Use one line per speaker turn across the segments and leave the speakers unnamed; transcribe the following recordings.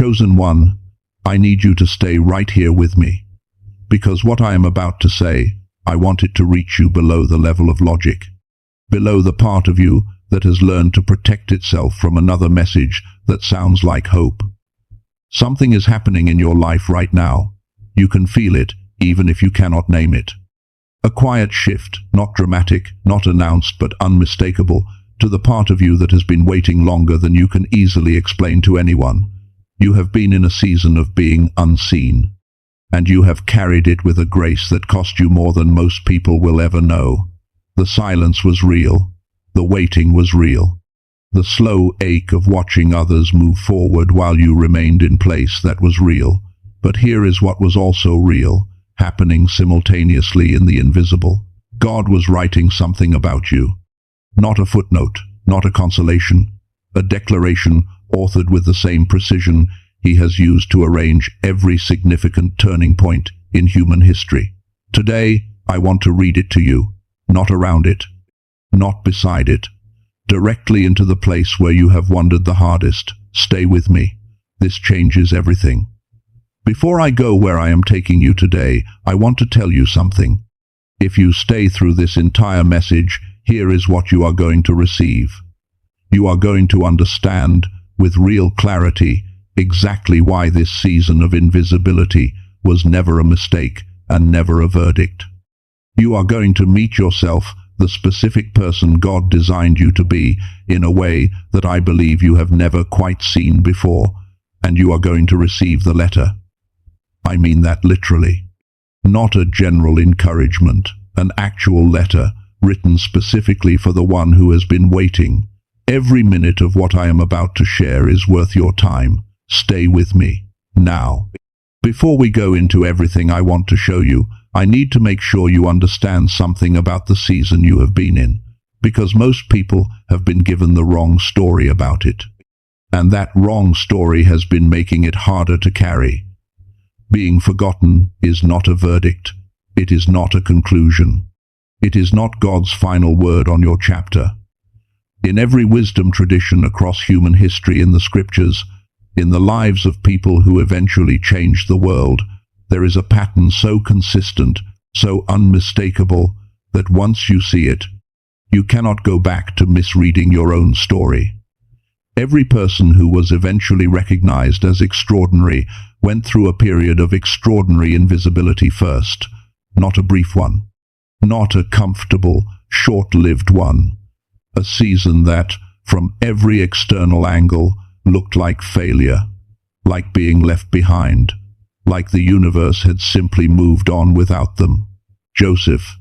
Chosen one, I need you to stay right here with me, because what I am about to say, I want it to reach you below the level of logic, below the part of you that has learned to protect itself from another message that sounds like hope. Something is happening in your life right now. You can feel it, even if you cannot name it. A quiet shift, not dramatic, not announced, but unmistakable, to the part of you that has been waiting longer than you can easily explain to anyone. You have been in a season of being unseen, and you have carried it with a grace that cost you more than most people will ever know. The silence was real. The waiting was real. The slow ache of watching others move forward while you remained in place, that was real. But here is what was also real, happening simultaneously in the invisible. God was writing something about you. Not a footnote, not a consolation, a declaration authored with the same precision he has used to arrange every significant turning point in human history. Today, I want to read it to you, not around it, not beside it, directly into the place where you have wandered the hardest. Stay with me. This changes everything. Before I go where I am taking you today, I want to tell you something. If you stay through this entire message, here is what you are going to receive. You are going to understand, with real clarity, exactly why this season of invisibility was never a mistake and never a verdict. You are going to meet yourself, the specific person God designed you to be, in a way that I believe you have never quite seen before, and you are going to receive the letter. I mean that literally. Not a general encouragement, an actual letter written specifically for the one who has been waiting. Every minute of what I am about to share is worth your time. Stay with me. Now, before we go into everything I want to show you, I need to make sure you understand something about the season you have been in, because most people have been given the wrong story about it. And that wrong story has been making it harder to carry. Being forgotten is not a verdict. It is not a conclusion. It is not God's final word on your chapter. In every wisdom tradition across human history, in the scriptures, in the lives of people who eventually changed the world, there is a pattern so consistent, so unmistakable, that once you see it, you cannot go back to misreading your own story. Every person who was eventually recognized as extraordinary went through a period of extraordinary invisibility first, not a brief one, not a comfortable, short-lived one, a season that, from every external angle, looked like failure, like being left behind, like the universe had simply moved on without them. Joseph.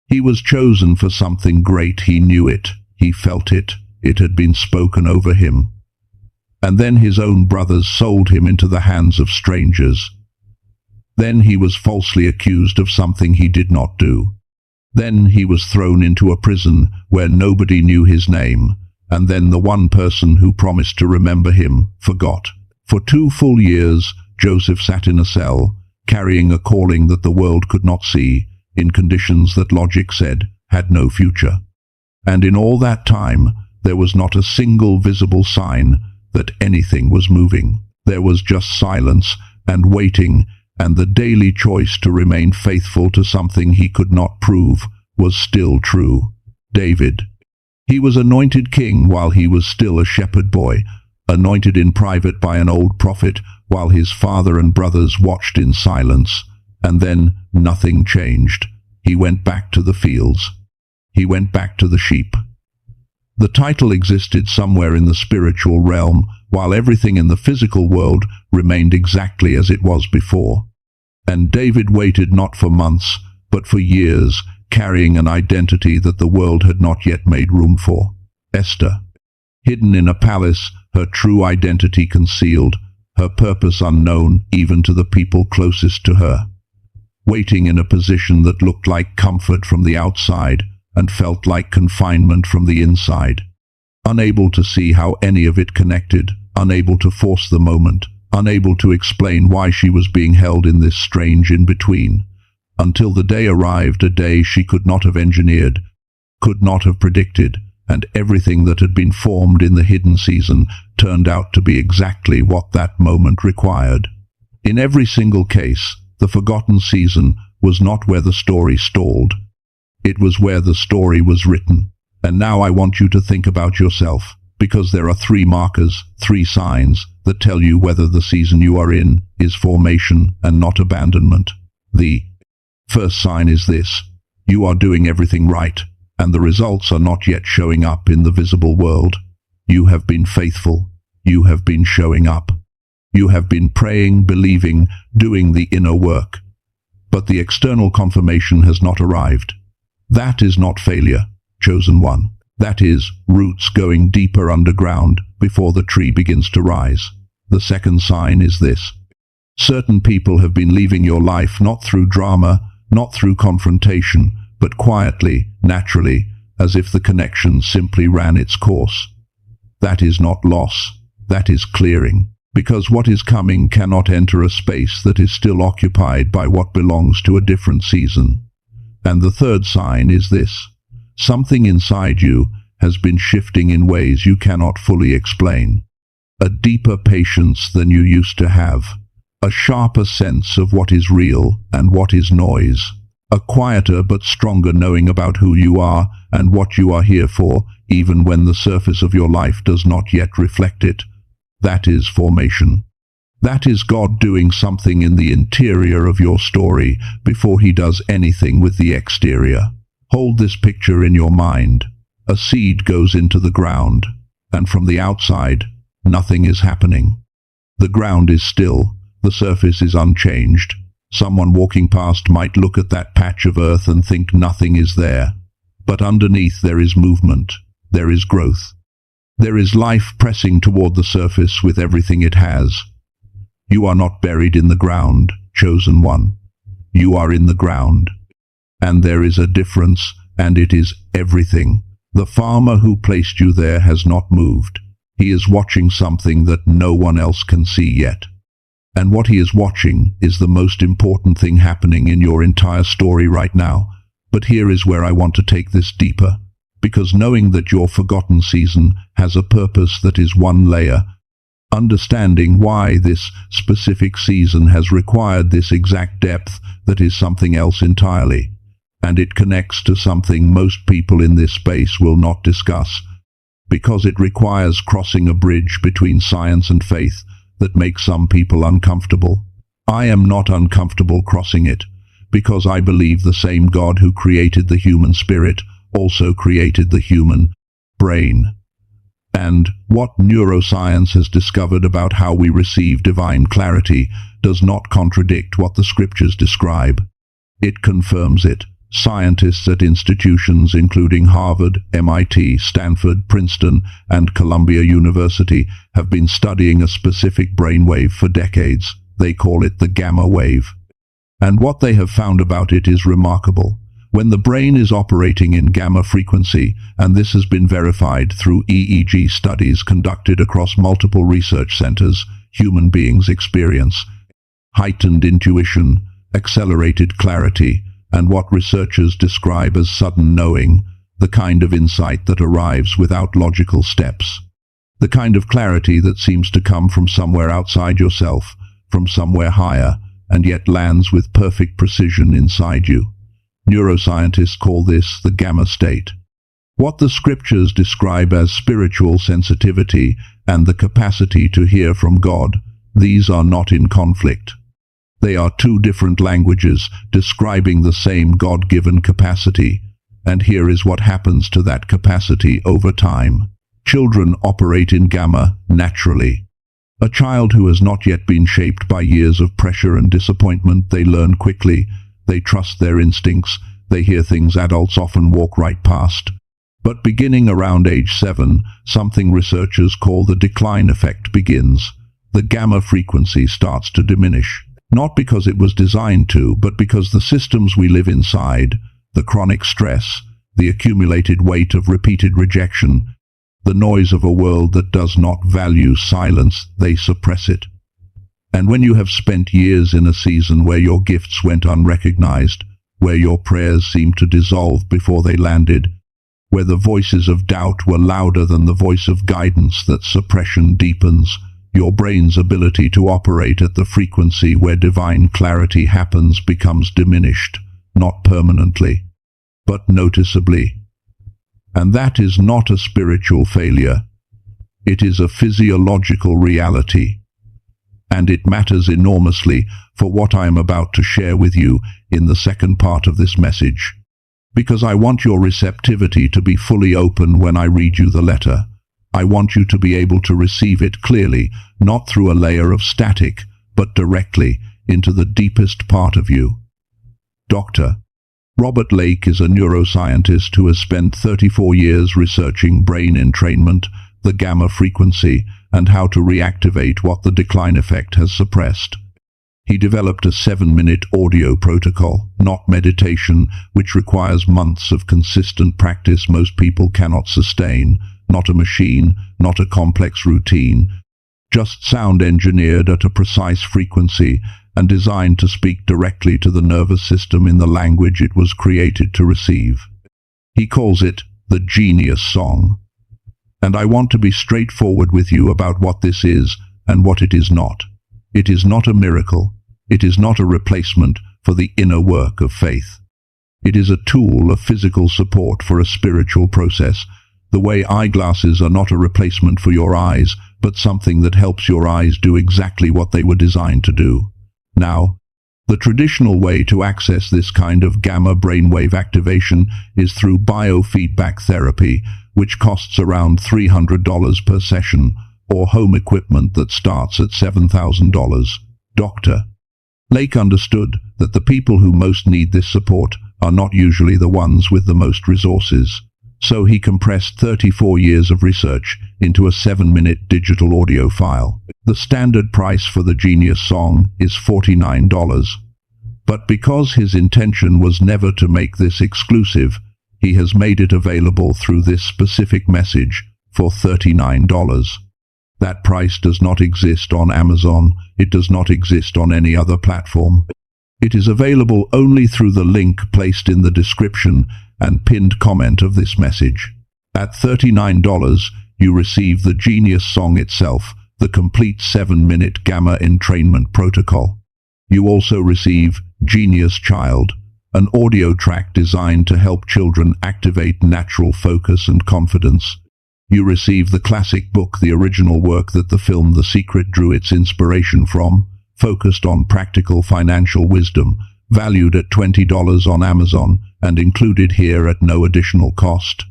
He was chosen for something great. He knew it. He felt it. It had been spoken over him. And then his own brothers sold him into the hands of strangers. Then he was falsely accused of something he did not do. Then he was thrown into a prison where nobody knew his name, and then the one person who promised to remember him forgot. For 2 full years, Joseph sat in a cell, carrying a calling that the world could not see, in conditions that logic said had no future. And in all that time, there was not a single visible sign that anything was moving. There was just silence and waiting, and the daily choice to remain faithful to something he could not prove was still true. David. He was anointed king while he was still a shepherd boy, anointed in private by an old prophet while his father and brothers watched in silence. And then nothing changed. He went back to the fields. He went back to the sheep. The title existed somewhere in the spiritual realm, while everything in the physical world remained exactly as it was before. And David waited not for months, but for years, carrying an identity that the world had not yet made room for. Esther. Hidden in a palace, her true identity concealed, her purpose unknown even to the people closest to her. Waiting in a position that looked like comfort from the outside and felt like confinement from the inside. Unable to see how any of it connected, unable to force the moment, unable to explain why she was being held in this strange in-between, until the day arrived, a day she could not have engineered, could not have predicted, and everything that had been formed in the hidden season turned out to be exactly what that moment required. In every single case, the forgotten season was not where the story stalled. It was where the story was written. And now I want you to think about yourself, because there are 3 markers, 3 signs, that tell you whether the season you are in is formation and not abandonment. The first sign is this: you are doing everything right, and the results are not yet showing up in the visible world. You have been faithful. You have been showing up. You have been praying, believing, doing the inner work. But the external confirmation has not arrived. That is not failure, chosen one. That is roots going deeper underground before the tree begins to rise. The second sign is this: certain people have been leaving your life not through drama, not through confrontation, but quietly, naturally, as if the connection simply ran its course. That is not loss. That is clearing. Because what is coming cannot enter a space that is still occupied by what belongs to a different season. And the third sign is this: something inside you has been shifting in ways you cannot fully explain. A deeper patience than you used to have. A sharper sense of what is real and what is noise. A quieter but stronger knowing about who you are and what you are here for, even when the surface of your life does not yet reflect it. That is formation. That is God doing something in the interior of your story before he does anything with the exterior. Hold this picture in your mind. A seed goes into the ground, and from the outside, nothing is happening. The ground is still, the surface is unchanged. Someone walking past might look at that patch of earth and think nothing is there. But underneath there is movement, there is growth. There is life pressing toward the surface with everything it has. You are not buried in the ground, chosen one. You are in the ground. And there is a difference, and it is everything. The farmer who placed you there has not moved. He is watching something that no one else can see yet. And what he is watching is the most important thing happening in your entire story right now. But here is where I want to take this deeper. Because knowing that your forgotten season has a purpose that is one layer, understanding why this specific season has required this exact depth that is something else entirely, and it connects to something most people in this space will not discuss, because it requires crossing a bridge between science and faith that makes some people uncomfortable. I am not uncomfortable crossing it, because I believe the same God who created the human spirit also created the human brain. And what neuroscience has discovered about how we receive divine clarity does not contradict what the scriptures describe. It confirms it. Scientists at institutions including Harvard, MIT, Stanford, Princeton, and Columbia University have been studying a specific brainwave for decades. They call it the gamma wave. And what they have found about it is remarkable. When the brain is operating in gamma frequency, and this has been verified through EEG studies conducted across multiple research centers, human beings experience heightened intuition, accelerated clarity, and what researchers describe as sudden knowing, the kind of insight that arrives without logical steps. The kind of clarity that seems to come from somewhere outside yourself, from somewhere higher, and yet lands with perfect precision inside you. Neuroscientists call this the gamma state. What the scriptures describe as spiritual sensitivity and the capacity to hear from God, these are not in conflict. They are 2 different languages describing the same God-given capacity, and here is what happens to that capacity over time. Children operate in gamma naturally. A child who has not yet been shaped by years of pressure and disappointment, they learn quickly. They trust their instincts. They hear things adults often walk right past. But beginning around age 7, something researchers call the decline effect begins. The gamma frequency starts to diminish. Not because it was designed to, but because the systems we live inside, the chronic stress, the accumulated weight of repeated rejection, the noise of a world that does not value silence, they suppress it. And when you have spent years in a season where your gifts went unrecognized, where your prayers seemed to dissolve before they landed, where the voices of doubt were louder than the voice of guidance. That suppression deepens your brain's ability to operate at the frequency where divine clarity happens becomes diminished, not permanently, but noticeably. And that is not a spiritual failure. It is a physiological reality. And it matters enormously for what I am about to share with you in the second part of this message, because I want your receptivity to be fully open when I read you the letter. I want you to be able to receive it clearly, not through a layer of static, but directly into the deepest part of you. Dr. Robert Lake is a neuroscientist who has spent 34 years researching brain entrainment, the gamma frequency, and how to reactivate what the decline effect has suppressed. He developed a 7-minute audio protocol, not meditation, which requires months of consistent practice most people cannot sustain, not a machine, not a complex routine, just sound engineered at a precise frequency and designed to speak directly to the nervous system in the language it was created to receive. He calls it the genius song. And I want to be straightforward with you about what this is and what it is not. It is not a miracle. It is not a replacement for the inner work of faith. It is a tool of physical support for a spiritual process. The way eyeglasses are not a replacement for your eyes, but something that helps your eyes do exactly what they were designed to do. Now, the traditional way to access this kind of gamma brainwave activation is through biofeedback therapy, which costs around $300 per session, or home equipment that starts at $7,000. Dr. Lake understood that the people who most need this support are not usually the ones with the most resources. So he compressed 34 years of research into a 7-minute digital audio file. The standard price for the Genius Song is $49. But because his intention was never to make this exclusive, he has made it available through this specific message for $39. That price does not exist on Amazon. It does not exist on any other platform. It is available only through the link placed in the description and pinned comment of this message. At $39, you receive the Genius Song itself, the complete 7-minute gamma entrainment protocol. You also receive Genius Child, an audio track designed to help children activate natural focus and confidence. You receive the classic book, the original work that the film The Secret drew its inspiration from, focused on practical financial wisdom, valued at $20 on Amazon and included here at no additional cost.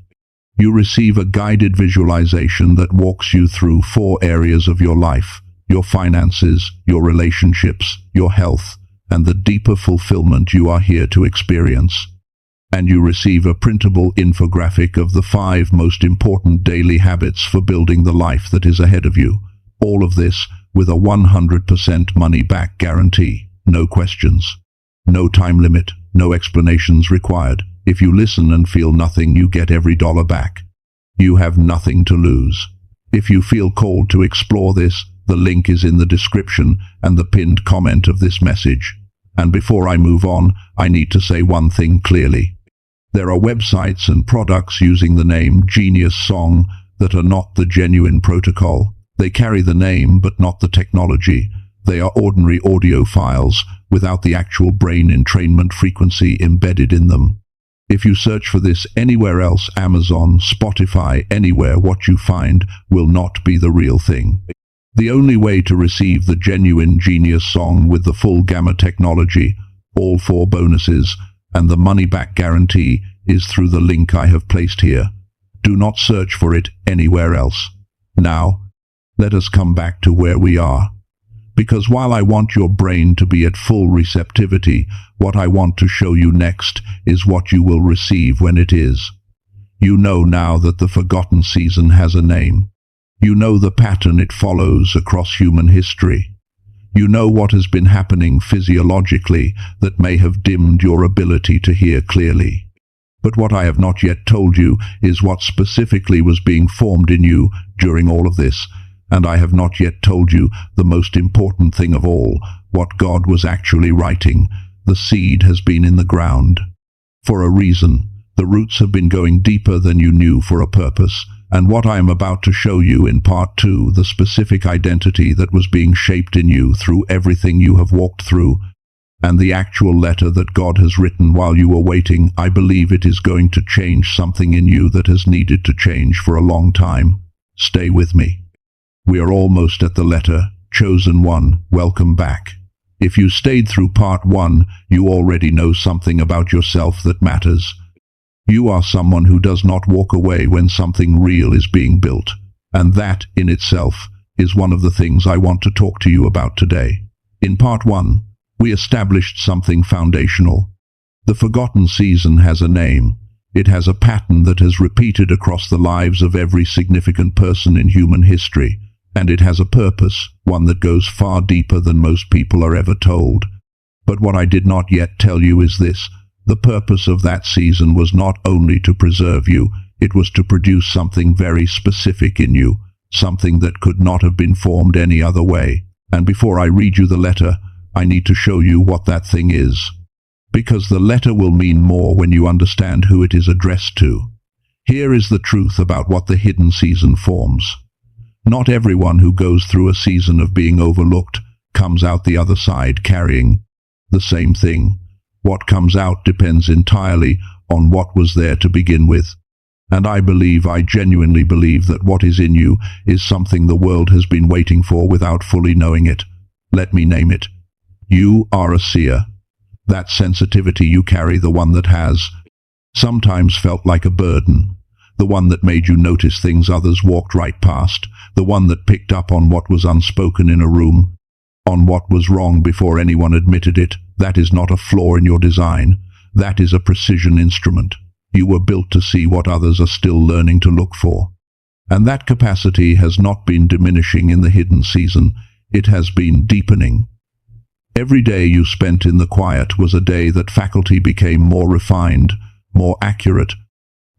You receive a guided visualization that walks you through 4 areas of your life: your finances, your relationships, your health, and the deeper fulfillment you are here to experience. And you receive a printable infographic of the 5 most important daily habits for building the life that is ahead of you. All of this with a 100% money-back guarantee. No questions. No time limit. No explanations required. If you listen and feel nothing, you get every dollar back. You have nothing to lose. If you feel called to explore this, the link is in the description and the pinned comment of this message. And before I move on, I need to say one thing clearly. There are websites and products using the name Genius Song that are not the genuine protocol. They carry the name but not the technology. They are ordinary audio files without the actual brain entrainment frequency embedded in them. If you search for this anywhere else, Amazon, Spotify, anywhere, what you find will not be the real thing. The only way to receive the genuine Genius Song with the full gamma technology, all 4 bonuses, and the money-back guarantee is through the link I have placed here. Do not search for it anywhere else. Now, let us come back to where we are. Because while I want your brain to be at full receptivity, what I want to show you next is what you will receive when it is. You know now that the forgotten season has a name. You know the pattern it follows across human history. You know what has been happening physiologically that may have dimmed your ability to hear clearly. But what I have not yet told you is what specifically was being formed in you during all of this. And I have not yet told you the most important thing of all, what God was actually writing. The seed has been in the ground. For a reason. The roots have been going deeper than you knew for a purpose, and what I am about to show you in part 2, the specific identity that was being shaped in you through everything you have walked through, and the actual letter that God has written while you were waiting, I believe it is going to change something in you that has needed to change for a long time. Stay with me. We are almost at the letter. Chosen one, welcome back. If you stayed through part 1, you already know something about yourself that matters. You are someone who does not walk away when something real is being built, and that, in itself, is one of the things I want to talk to you about today. In part 1, we established something foundational. The forgotten season has a name. It has a pattern that has repeated across the lives of every significant person in human history, and it has a purpose, one that goes far deeper than most people are ever told. But what I did not yet tell you is this: the purpose of that season was not only to preserve you, it was to produce something very specific in you, something that could not have been formed any other way. And before I read you the letter, I need to show you what that thing is. Because the letter will mean more when you understand who it is addressed to. Here is the truth about what the hidden season forms. Not everyone who goes through a season of being overlooked comes out the other side carrying the same thing. What comes out depends entirely on what was there to begin with. And I genuinely believe that what is in you is something the world has been waiting for without fully knowing it. Let me name it. You are a seer. That sensitivity you carry, the one that has sometimes felt like a burden, the one that made you notice things others walked right past, the one that picked up on what was unspoken in a room, on what was wrong before anyone admitted it. That is not a flaw in your design. That is a precision instrument. You were built to see what others are still learning to look for. And that capacity has not been diminishing in the hidden season. It has been deepening. Every day you spent in the quiet was a day that faculty became more refined, more accurate,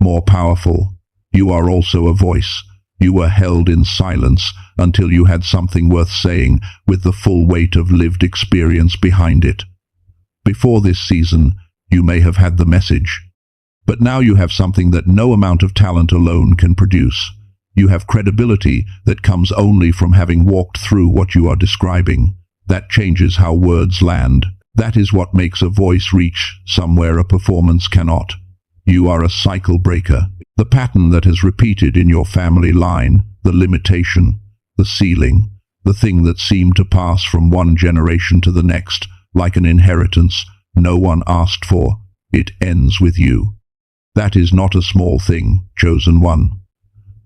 more powerful. You are also a voice. You were held in silence until you had something worth saying with the full weight of lived experience behind it. Before this season, you may have had the message. But now you have something that no amount of talent alone can produce. You have credibility that comes only from having walked through what you are describing. That changes how words land. That is what makes a voice reach somewhere a performance cannot. You are a cycle breaker. The pattern that has repeated in your family line, the limitation, the ceiling, the thing that seemed to pass from one generation to the next, like an inheritance no one asked for, it ends with you. That is not a small thing, chosen one.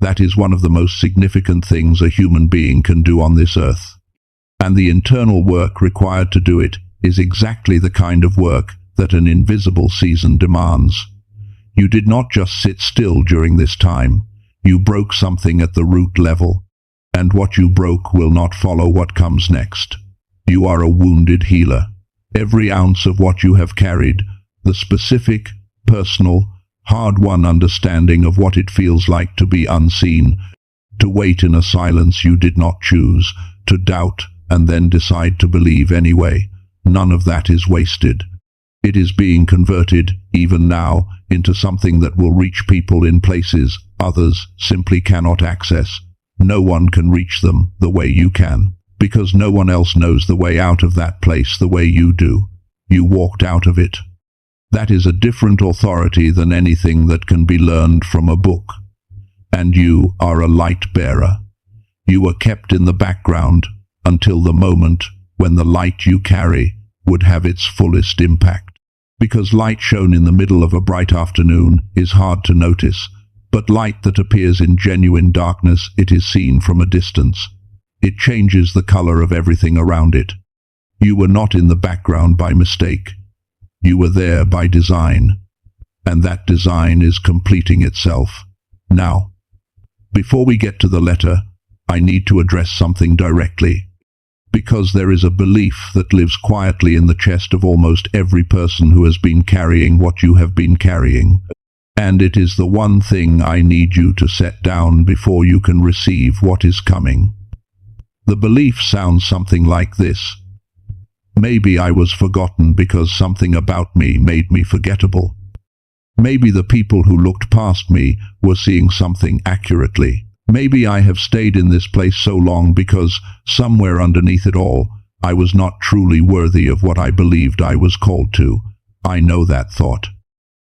That is one of the most significant things a human being can do on this earth. And the internal work required to do it is exactly the kind of work that an invisible season demands. You did not just sit still during this time. You broke something at the root level, and what you broke will not follow what comes next. You are a wounded healer. Every ounce of what you have carried, the specific, personal, hard-won understanding of what it feels like to be unseen, to wait in a silence you did not choose, to doubt and then decide to believe anyway. None of that is wasted. It is being converted, even now, into something that will reach people in places others simply cannot access. No one can reach them the way you can, because no one else knows the way out of that place the way you do. You walked out of it. That is a different authority than anything that can be learned from a book. And you are a light bearer. You were kept in the background until the moment when the light you carry would have its fullest impact. Because light shown in the middle of a bright afternoon is hard to notice, but light that appears in genuine darkness, it is seen from a distance. It changes the color of everything around it. You were not in the background by mistake. You were there by design, and that design is completing itself. Now, before we get to the letter, I need to address something directly. Because there is a belief that lives quietly in the chest of almost every person who has been carrying what you have been carrying. And it is the one thing I need you to set down before you can receive what is coming. The belief sounds something like this. Maybe I was forgotten because something about me made me forgettable. Maybe the people who looked past me were seeing something accurately. Maybe I have stayed in this place so long because, somewhere underneath it all, I was not truly worthy of what I believed I was called to. I know that thought.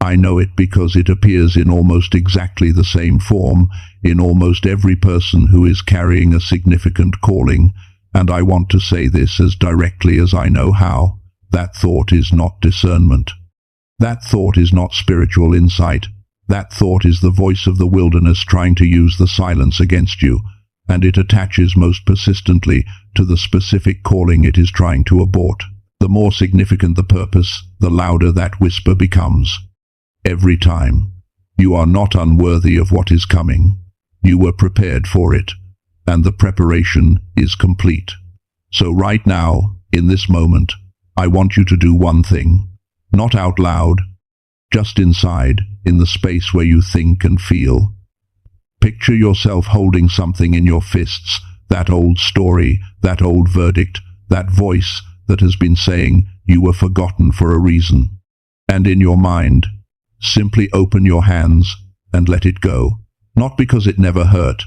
I know it because it appears in almost exactly the same form in almost every person who is carrying a significant calling, and I want to say this as directly as I know how. That thought is not discernment. That thought is not spiritual insight. That thought is the voice of the wilderness trying to use the silence against you, and it attaches most persistently to the specific calling it is trying to abort. The more significant the purpose, the louder that whisper becomes. Every time. You are not unworthy of what is coming. You were prepared for it, and the preparation is complete. So right now, in this moment, I want you to do one thing. Not out loud, just inside, in the space where you think and feel. Picture yourself holding something in your fists, that old story, that old verdict, that voice that has been saying you were forgotten for a reason. And in your mind, simply open your hands and let it go. Not because it never hurt,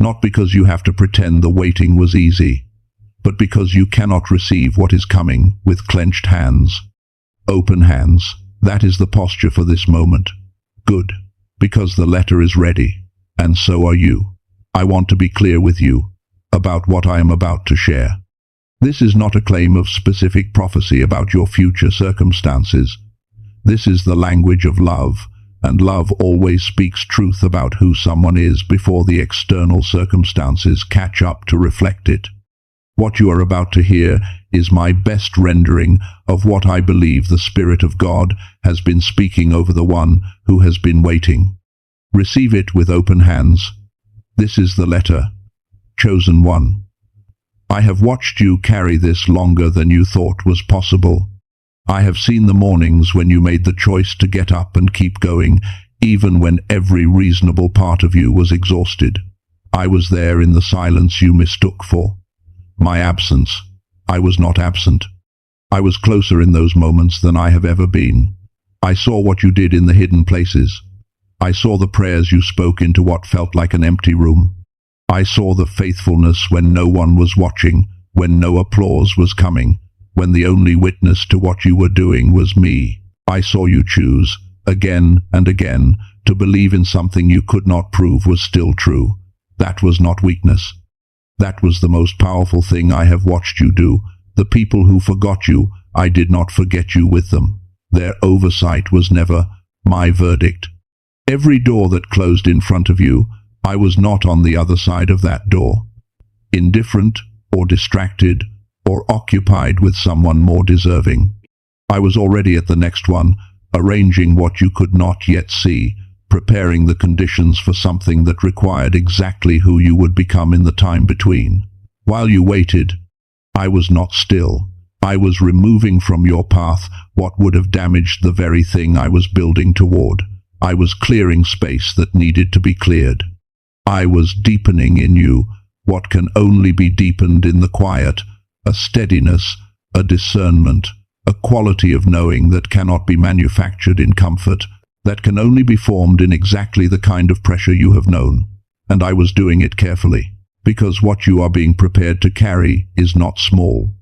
not because you have to pretend the waiting was easy, but because you cannot receive what is coming with clenched hands. Open hands. That is the posture for this moment. Good, because the letter is ready, and so are you. I want to be clear with you about what I am about to share. This is not a claim of specific prophecy about your future circumstances. This is the language of love, and love always speaks truth about who someone is before the external circumstances catch up to reflect it. What you are about to hear is my best rendering of what I believe the Spirit of God has been speaking over the one who has been waiting. Receive it with open hands. This is the letter, chosen one. I have watched you carry this longer than you thought was possible. I have seen the mornings when you made the choice to get up and keep going, even when every reasonable part of you was exhausted. I was there in the silence you mistook for my absence. I was not absent. I was closer in those moments than I have ever been. I saw what you did in the hidden places. I saw the prayers you spoke into what felt like an empty room. I saw the faithfulness when no one was watching, when no applause was coming, when the only witness to what you were doing was me. I saw you choose, again and again, to believe in something you could not prove was still true. That was not weakness. That was the most powerful thing I have watched you do. The people who forgot you, I did not forget you with them. Their oversight was never my verdict. Every door that closed in front of you, I was not on the other side of that door. Indifferent, or distracted, or occupied with someone more deserving. I was already at the next one, arranging what you could not yet see, preparing the conditions for something that required exactly who you would become in the time between. While you waited, I was not still. I was removing from your path what would have damaged the very thing I was building toward. I was clearing space that needed to be cleared. I was deepening in you what can only be deepened in the quiet, a steadiness, a discernment, a quality of knowing that cannot be manufactured in comfort, that can only be formed in exactly the kind of pressure you have known. And I was doing it carefully, because what you are being prepared to carry is not small.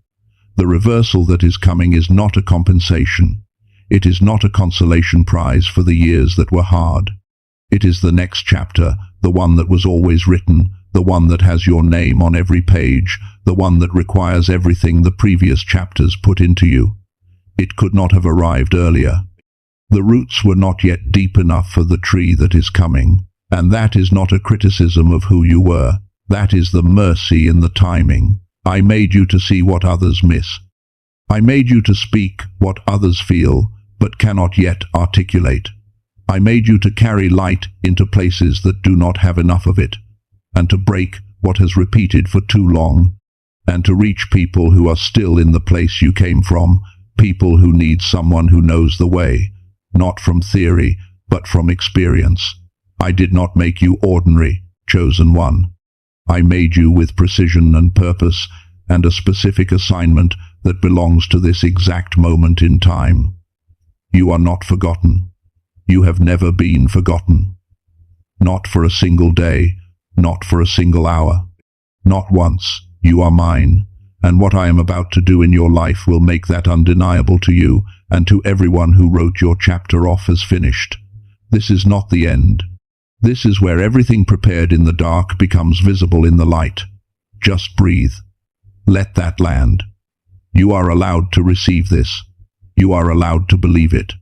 The reversal that is coming is not a compensation. It is not a consolation prize for the years that were hard. It is the next chapter, the one that was always written, the one that has your name on every page, the one that requires everything the previous chapters put into you. It could not have arrived earlier. The roots were not yet deep enough for the tree that is coming, and that is not a criticism of who you were. That is the mercy in the timing. I made you to see what others miss. I made you to speak what others feel, but cannot yet articulate. I made you to carry light into places that do not have enough of it, and to break what has repeated for too long, and to reach people who are still in the place you came from, people who need someone who knows the way. Not from theory, but from experience. I did not make you ordinary, chosen one. I made you with precision and purpose, and a specific assignment that belongs to this exact moment in time. You are not forgotten. You have never been forgotten. Not for a single day, not for a single hour. Not once. You are mine, and what I am about to do in your life will make that undeniable to you and to everyone who wrote your chapter off as finished. This is not the end. This is where everything prepared in the dark becomes visible in the light. Just breathe. Let that land. You are allowed to receive this. You are allowed to believe it.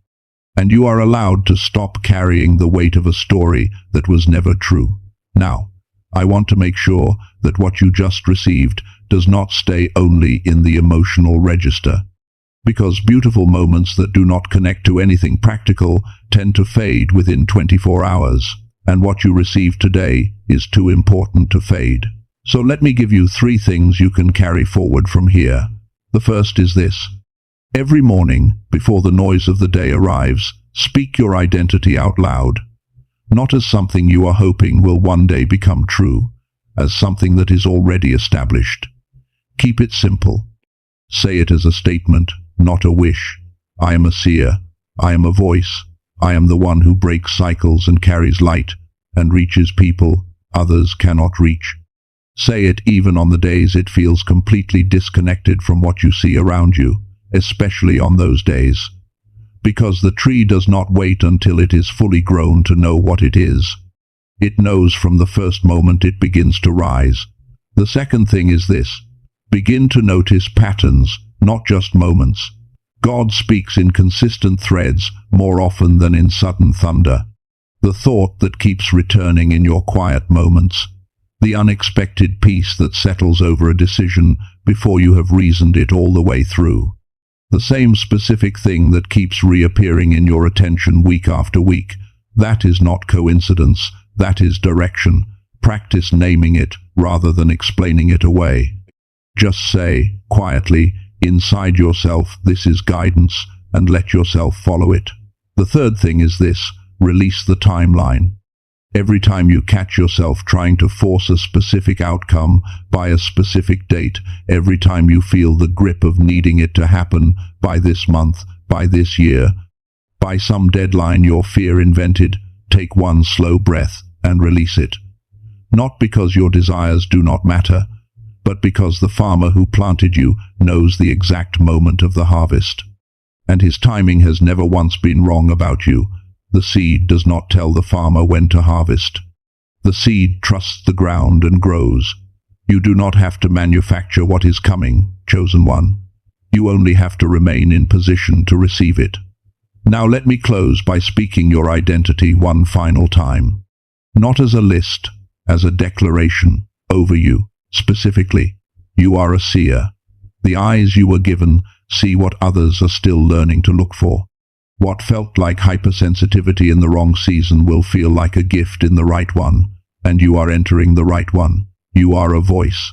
And you are allowed to stop carrying the weight of a story that was never true. Now, I want to make sure that what you just received does not stay only in the emotional register, because beautiful moments that do not connect to anything practical tend to fade within 24 hours, and what you receive today is too important to fade. So let me give you 3 things you can carry forward from here. The first is this. Every morning, before the noise of the day arrives, speak your identity out loud. Not as something you are hoping will one day become true, as something that is already established. Keep it simple. Say it as a statement, not a wish. I am a seer. I am a voice. I am the one who breaks cycles and carries light and reaches people others cannot reach. Say it even on the days it feels completely disconnected from what you see around you, especially on those days. Because the tree does not wait until it is fully grown to know what it is. It knows from the first moment it begins to rise. The second thing is this. Begin to notice patterns, not just moments. God speaks in consistent threads more often than in sudden thunder. The thought that keeps returning in your quiet moments. The unexpected peace that settles over a decision before you have reasoned it all the way through. The same specific thing that keeps reappearing in your attention week after week. That is not coincidence, that is direction. Practice naming it rather than explaining it away. Just say, quietly, inside yourself, this is guidance, and let yourself follow it. The third thing is this, release the timeline. Every time you catch yourself trying to force a specific outcome by a specific date, every time you feel the grip of needing it to happen by this month, by this year, by some deadline your fear invented, take one slow breath and release it. Not because your desires do not matter, but because the farmer who planted you knows the exact moment of the harvest. And his timing has never once been wrong about you. The seed does not tell the farmer when to harvest. The seed trusts the ground and grows. You do not have to manufacture what is coming, chosen one. You only have to remain in position to receive it. Now let me close by speaking your identity one final time. Not as a list, as a declaration over you. Specifically, you are a seer. The eyes you were given see what others are still learning to look for. What felt like hypersensitivity in the wrong season will feel like a gift in the right one, and you are entering the right one. You are a voice.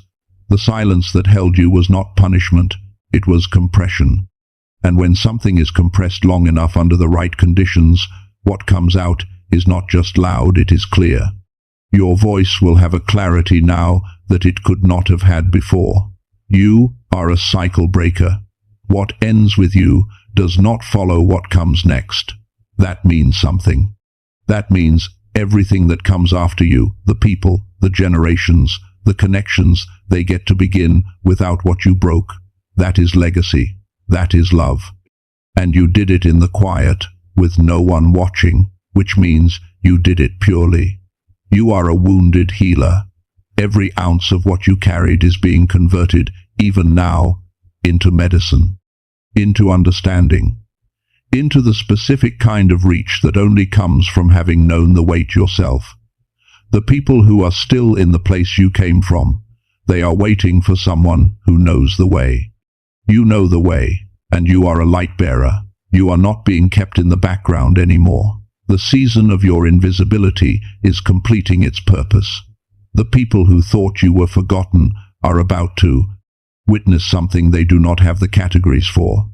The silence that held you was not punishment, it was compression. And when something is compressed long enough under the right conditions, what comes out is not just loud, it is clear. Your voice will have a clarity now that it could not have had before. You are a cycle breaker. What ends with you does not follow what comes next. That means something. That means everything that comes after you, the people, the generations, the connections, they get to begin without what you broke. That is legacy. That is love. And you did it in the quiet, with no one watching, which means you did it purely. You are a wounded healer. Every ounce of what you carried is being converted, even now, into medicine, into understanding, into the specific kind of reach that only comes from having known the weight yourself. The people who are still in the place you came from, they are waiting for someone who knows the way. You know the way, and you are a light bearer. You are not being kept in the background anymore. The season of your invisibility is completing its purpose. The people who thought you were forgotten are about to witness something they do not have the categories for.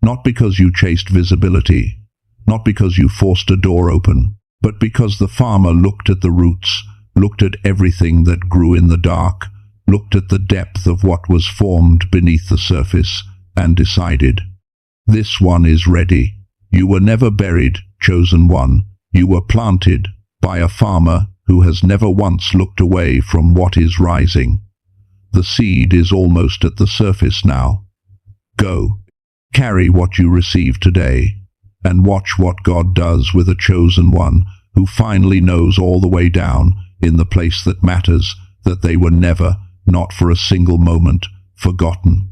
Not because you chased visibility, not because you forced a door open, but because the farmer looked at the roots, looked at everything that grew in the dark, looked at the depth of what was formed beneath the surface, and decided, this one is ready. You were never buried, chosen one, you were planted by a farmer who has never once looked away from what is rising. The seed is almost at the surface now. Go, carry what you received today, and watch what God does with a chosen one who finally knows all the way down in the place that matters that they were never, not for a single moment, forgotten.